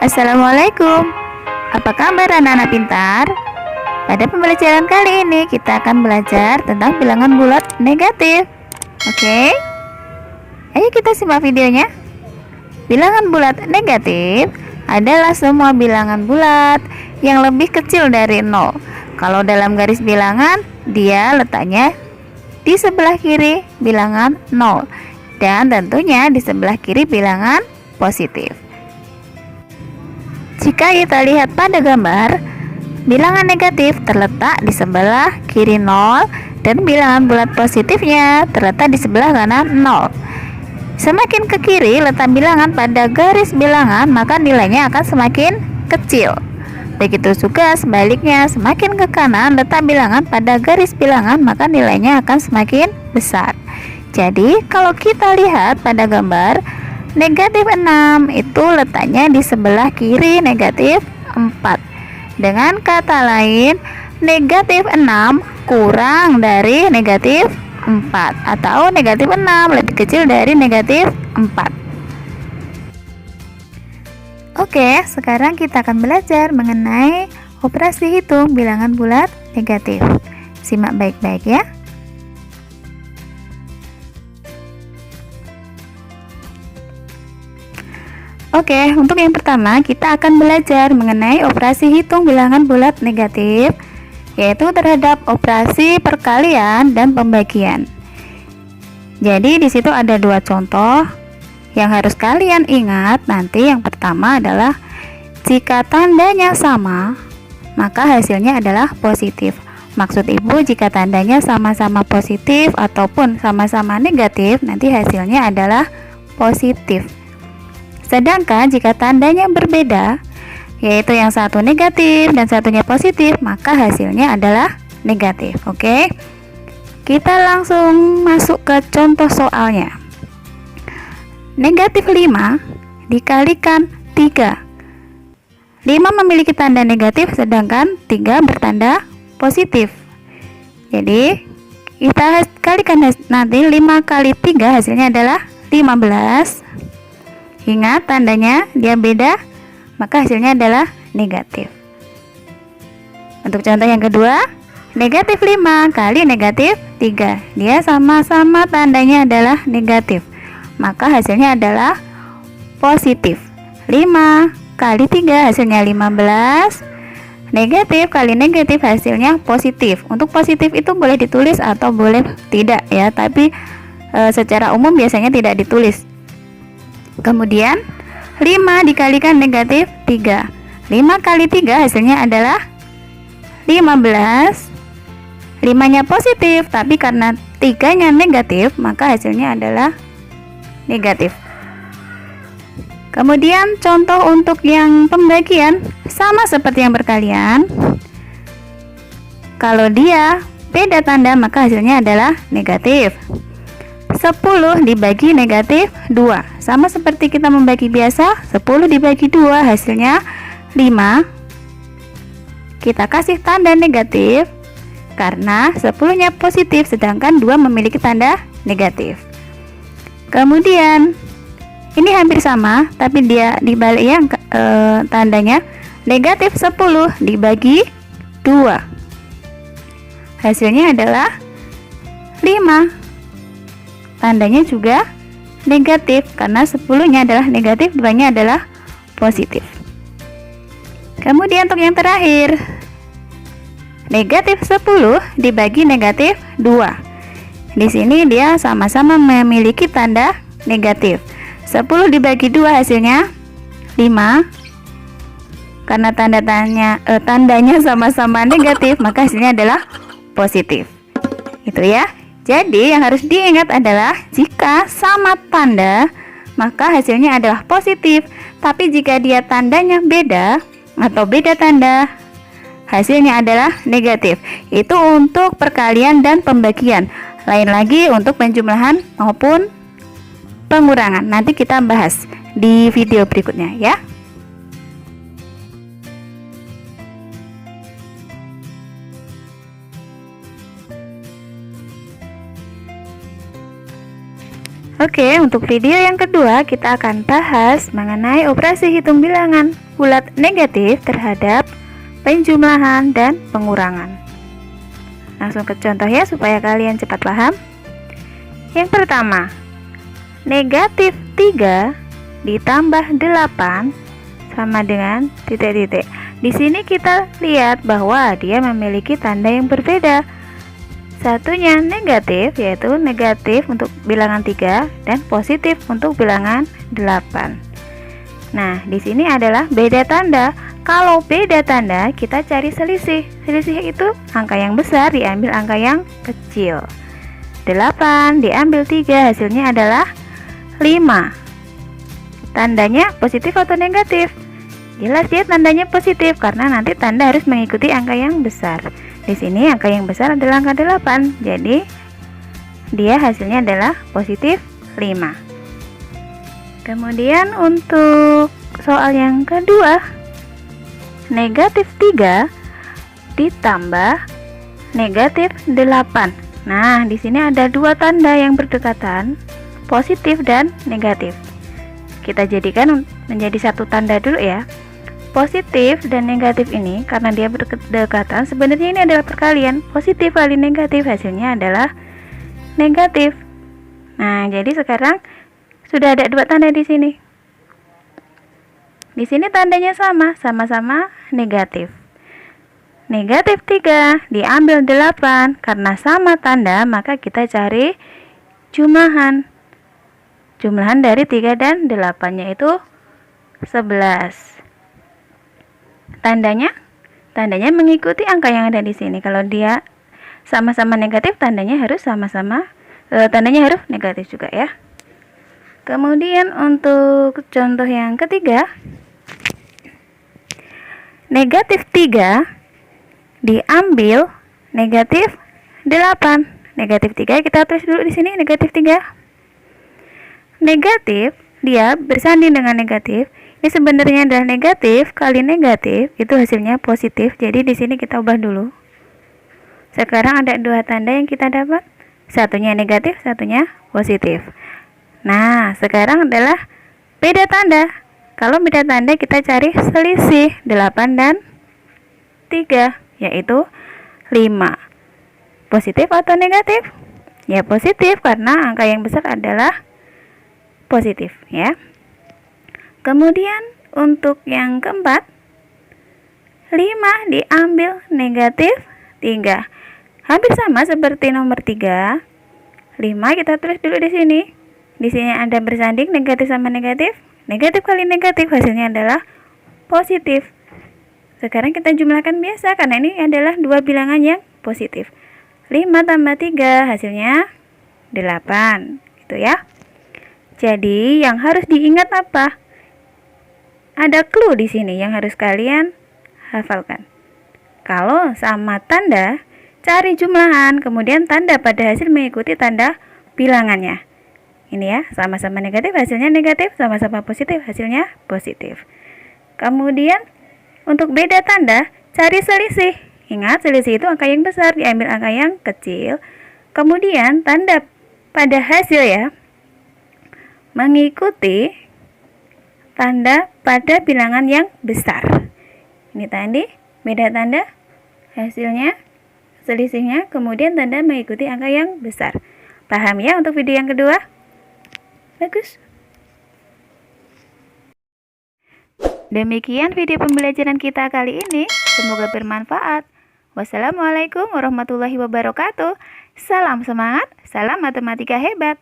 Assalamualaikum. Apa kabar anak-anak pintar? Pada pembelajaran kali ini kita akan belajar tentang bilangan bulat negatif. Oke? Ayo kita simak videonya. Bilangan bulat negatif adalah semua bilangan bulat yang lebih kecil dari 0. Kalau dalam garis bilangan, dia letaknya di sebelah kiri bilangan 0 dan tentunya di sebelah kiri bilangan positif. Jika kita lihat pada gambar, bilangan negatif terletak di sebelah kiri 0 dan bilangan bulat positifnya terletak di sebelah kanan 0. Semakin ke kiri letak bilangan pada garis bilangan, maka nilainya akan semakin kecil. Begitu juga sebaliknya, semakin ke kanan letak bilangan pada garis bilangan, maka nilainya akan semakin besar. Jadi kalau kita lihat pada gambar, negatif 6 itu letaknya di sebelah kiri negatif 4. Dengan kata lain, negatif 6 kurang dari negatif 4, atau negatif 6 lebih kecil dari negatif 4. Oke, sekarang kita akan belajar mengenai operasi hitung bilangan bulat negatif. Simak baik-baik ya. Oke, untuk yang pertama kita akan belajar mengenai operasi hitung bilangan bulat negatif, yaitu terhadap operasi perkalian dan pembagian. Jadi di situ ada dua contoh yang harus kalian ingat nanti. Yang pertama adalah jika tandanya sama, maka hasilnya adalah positif. Maksud ibu, jika tandanya sama-sama positif ataupun sama-sama negatif, nanti hasilnya adalah positif. Sedangkan jika tandanya berbeda, yaitu yang satu negatif dan satunya positif, maka hasilnya adalah negatif. Oke, kita langsung masuk ke contoh soalnya. Negatif 5 dikalikan 3. 5 memiliki tanda negatif, sedangkan 3 bertanda positif. Jadi kita kalikan nanti 5 kali 3 hasilnya adalah 15. Ingat, tandanya dia beda, maka hasilnya adalah negatif. Untuk contoh yang kedua, negatif 5 kali negatif 3. Dia sama-sama tandanya adalah negatif, maka hasilnya adalah positif. 5 kali 3 hasilnya 15. Negatif kali negatif hasilnya positif. Untuk positif itu boleh ditulis atau boleh tidak ya, tapi secara umum biasanya tidak ditulis. Kemudian 5 dikalikan negatif 3. 5 kali 3 hasilnya adalah 15. 5-nya positif, tapi karena 3-nya negatif, maka hasilnya adalah negatif. Kemudian contoh untuk yang pembagian sama seperti yang perkalian. Kalau dia beda tanda, maka hasilnya adalah negatif. 10 dibagi negatif 2. Sama seperti kita membagi biasa, 10 dibagi 2 hasilnya 5. Kita kasih tanda negatif karena 10-nya positif, sedangkan 2 memiliki tanda negatif. Kemudian ini hampir sama, tapi dia dibalik yang tandanya negatif 10 dibagi 2. Hasilnya adalah 5. Tandanya juga negatif karena 10-nya adalah negatif, 2-nya adalah positif. Kemudian untuk yang terakhir, negatif 10 dibagi negatif 2. Di sini dia sama-sama memiliki tanda negatif. 10 dibagi 2 hasilnya 5. Karena tandanya sama-sama negatif, maka hasilnya adalah positif. Itu ya. Jadi yang harus diingat adalah jika sama tanda, maka hasilnya adalah positif. Tapi jika dia tandanya beda atau beda tanda, hasilnya adalah negatif. Itu untuk perkalian dan pembagian. Lain lagi untuk penjumlahan maupun pengurangan. Nanti kita bahas di video berikutnya ya. Oke, untuk video yang kedua kita akan bahas mengenai operasi hitung bilangan bulat negatif terhadap penjumlahan dan pengurangan. Langsung ke contoh ya supaya kalian cepat paham. Yang pertama, negatif 3 ditambah 8 sama dengan titik-titik. Di sini kita lihat bahwa dia memiliki tanda yang berbeda. Satunya negatif, yaitu negatif untuk bilangan 3 dan positif untuk bilangan 8. Nah, di sini adalah beda tanda. Kalau beda tanda, kita cari selisih. Selisih itu angka yang besar diambil angka yang kecil. 8 diambil 3, hasilnya adalah 5. Tandanya positif atau negatif? Jelas dia tandanya positif karena nanti tanda harus mengikuti angka yang besar. Di sini angka yang besar adalah angka 8. Jadi dia hasilnya adalah positif 5. Kemudian untuk soal yang kedua, negatif 3 ditambah negatif 8. Nah, di sini ada dua tanda yang berdekatan, positif dan negatif. Kita jadikan menjadi satu tanda dulu ya. Positif dan negatif ini karena dia berdekatan, sebenarnya ini adalah perkalian. Positif kali negatif hasilnya adalah negatif. Nah, jadi sekarang sudah ada dua tanda di sini. Di sini tandanya sama-sama negatif. Negatif 3 diambil 8, karena sama tanda maka kita cari jumlahan. Jumlahan dari 3 dan 8 yaitu 11. Tandanya mengikuti angka yang ada di sini. Kalau dia sama-sama negatif, tandanya harus negatif juga ya. Kemudian untuk contoh yang ketiga, negatif 3 diambil negatif 8. Negatif 3 kita tulis dulu di sini, negatif 3. Negatif dia bersanding dengan negatif. Ini sebenarnya adalah negatif kali negatif, itu hasilnya positif. Jadi di sini kita ubah dulu. Sekarang ada dua tanda yang kita dapat. Satunya negatif, satunya positif. Nah, sekarang adalah beda tanda. Kalau beda tanda kita cari selisih 8 dan 3, yaitu 5. Positif atau negatif? Ya positif karena angka yang besar adalah positif ya. Kemudian untuk yang keempat, 5 diambil negatif 3. Hampir sama seperti nomor 3. 5 kita tulis dulu di sini. Di sini ada bersanding negatif sama negatif. Negatif kali negatif hasilnya adalah positif. Sekarang kita jumlahkan biasa karena ini adalah dua bilangan yang positif. 5 tambah 3 hasilnya 8. Gitu ya. Jadi yang harus diingat apa? Ada clue di sini yang harus kalian hafalkan. Kalau sama tanda, cari jumlahan, kemudian tanda pada hasil mengikuti tanda bilangannya. Ini ya, sama-sama negatif hasilnya negatif, sama-sama positif hasilnya positif. Kemudian untuk beda tanda, cari selisih. Ingat, selisih itu angka yang besar diambil angka yang kecil. Kemudian tanda pada hasil ya, mengikuti tanda pada bilangan yang besar. Ini tadi beda tanda, hasilnya selisihnya, kemudian tanda mengikuti angka yang besar. Paham ya untuk video yang kedua? Bagus. Demikian video pembelajaran kita kali ini. Semoga bermanfaat. Wassalamualaikum warahmatullahi wabarakatuh. Salam semangat, salam matematika hebat.